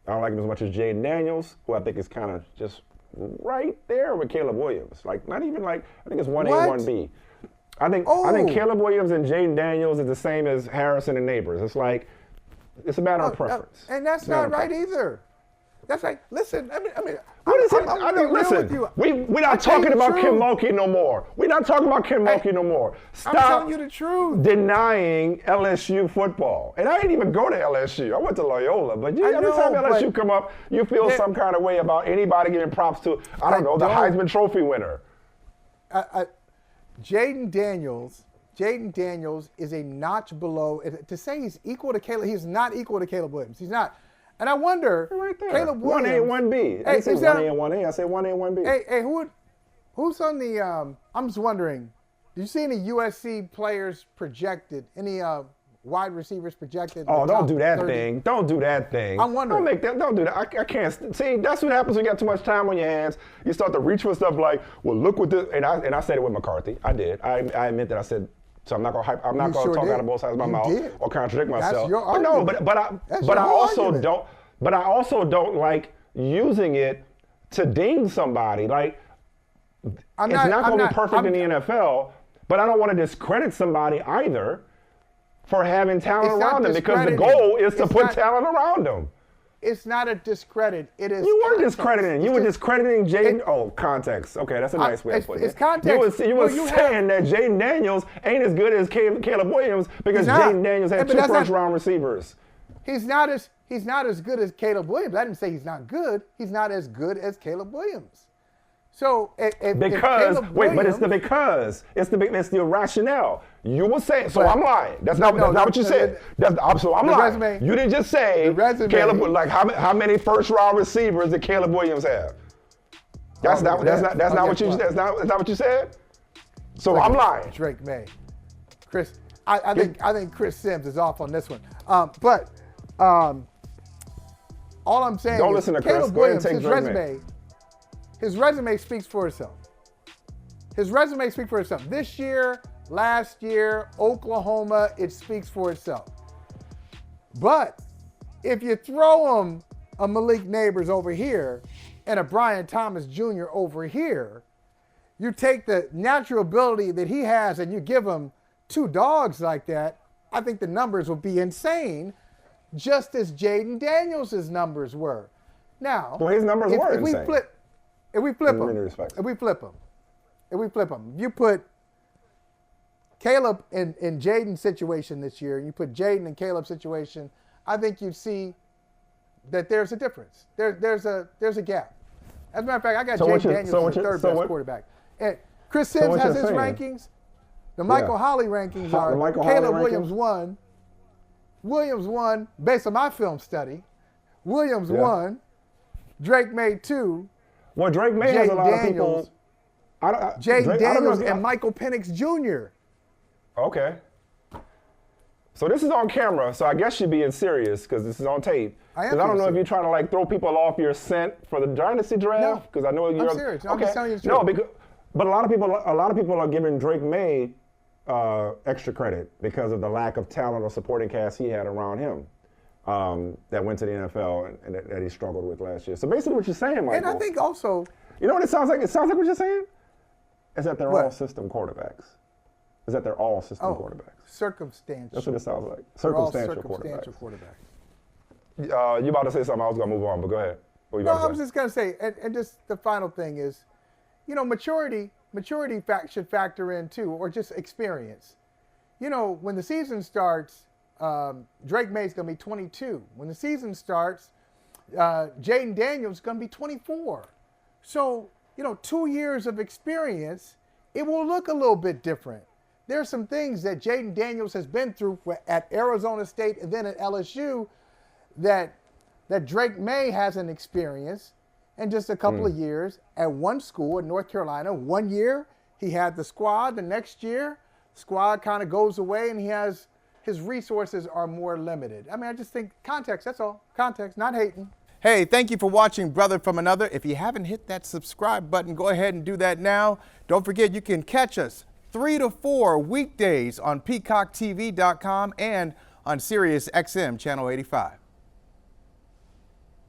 I don't like him as much as Jayden Daniels, who I think is kind of just right there with Caleb Williams. Like, not even like, I think it's 1A, 1B. I think Caleb Williams and Jayden Daniels is the same as Harrison and Neighbors. It's like, it's a matter of preference. And that's not right either. That's like, listen, I mean, what is it? I don't listen. We're not talking about Kim Mulkey no more. We're not talking about Kim Mulkey no more. Stop I'm telling you the truth. Denying LSU football. And I didn't even go to LSU. I went to Loyola. But every time LSU come up, you feel some kind of way about anybody giving props to, I don't know, the Heisman Trophy winner. Jayden Daniels is a notch below. To say he's equal to Caleb, he's not equal to Caleb Williams. He's not. And I wonder, right there. Caleb Williams. 1A, 1B. I didn't say 1A and 1A. I said 1A, 1B. Hey, who's on the, I'm just wondering, did you see any USC players projected, any wide receivers projected? Oh, don't do that 30? Thing. Don't do that thing. I'm wondering. Don't do that. I can't. See, that's what happens when you got too much time on your hands. You start to reach for stuff like, well, look what this, and I said it with McCarthy. I did. I admit that I said, so I'm not gonna talk out of both sides of my mouth or contradict myself. That's your argument. But I also don't like using it to ding somebody. Like it's not gonna be perfect in the NFL, but I don't want to discredit somebody either for having talent around them, because the goal is to put talent around them. It's not a discredit. It is. You were discrediting. You were discrediting Jayden. Oh, context. Okay, that's a nice way of putting it. It's context. You were saying that Jayden Daniels ain't as good as Caleb Williams because Jayden Daniels had 2 first-round receivers. He's not as good as Caleb Williams. I didn't say he's not good. He's not as good as Caleb Williams. So it's the rationale. You were saying, so I'm lying. That's not what you said. So I'm lying. Resume, you didn't just say Caleb. Like how many first-round receivers did Caleb Williams have? That's not what you said. So I'm lying. Drake May, Chris. I think Chris Sims is off on this one. But all I'm saying don't is listen to Chris. Caleb Williams, his resume speaks for itself. His resume speaks for itself. This year, last year, Oklahoma, it speaks for itself. But if you throw him a Malik Neighbors over here and a Brian Thomas Jr. over here, you take the natural ability that he has and you give him 2 dogs like that, I think the numbers will be insane, just as Jayden Daniels' numbers were. Now, his numbers were insane. If we flip them, you put Caleb in Jayden's situation this year, and you put Jayden in Caleb's situation, I think you'd see that there's a difference. There's a gap. As a matter of fact, I got Jayden Daniels as the third best quarterback. And Chris Sims has his rankings. The Michael Holley rankings are Caleb Williams 1. Williams 1, based on my film study. Williams 1. Drake May 2. Well, Drake May has a lot of people. Jayden Daniels and Michael Penix Jr. Okay. So this is on camera, so I guess you're being serious because this is on tape. Because I don't know if you're trying to like throw people off your scent for the dynasty draft. Because I know you're. I'm serious. I'm just telling you the truth. No, but a lot of people are giving Drake May extra credit because of the lack of talent or supporting cast he had around him. That went to the NFL and that he struggled with last year. So basically what you're saying, Michael. And I think also. You know what it sounds like? It sounds like what you're saying? Is that they're all system quarterbers. Circumstantial. That's what it sounds like. Circumstantial quarterbacks. You about to say something, I was going to move on, but go ahead. I was just going to say, and just the final thing is, maturity should factor in too, or just experience. When the season starts, Drake May's going to be 22. When the season starts, Jayden Daniels is going to be 24. So, 2 years of experience, it will look a little bit different. There's some things that Jayden Daniels has been through at Arizona State and then at LSU that Drake May hasn't experienced in just a couple of years at one school in North Carolina. 1 year, he had the squad. The next year, squad kind of goes away and his resources are more limited. I just think context, that's all. Context, not hating. Hey, thank you for watching Brother from Another. If you haven't hit that subscribe button, go ahead and do that now. Don't forget, you can catch us 3 to 4 weekdays on PeacockTV.com and on Sirius XM Channel 85.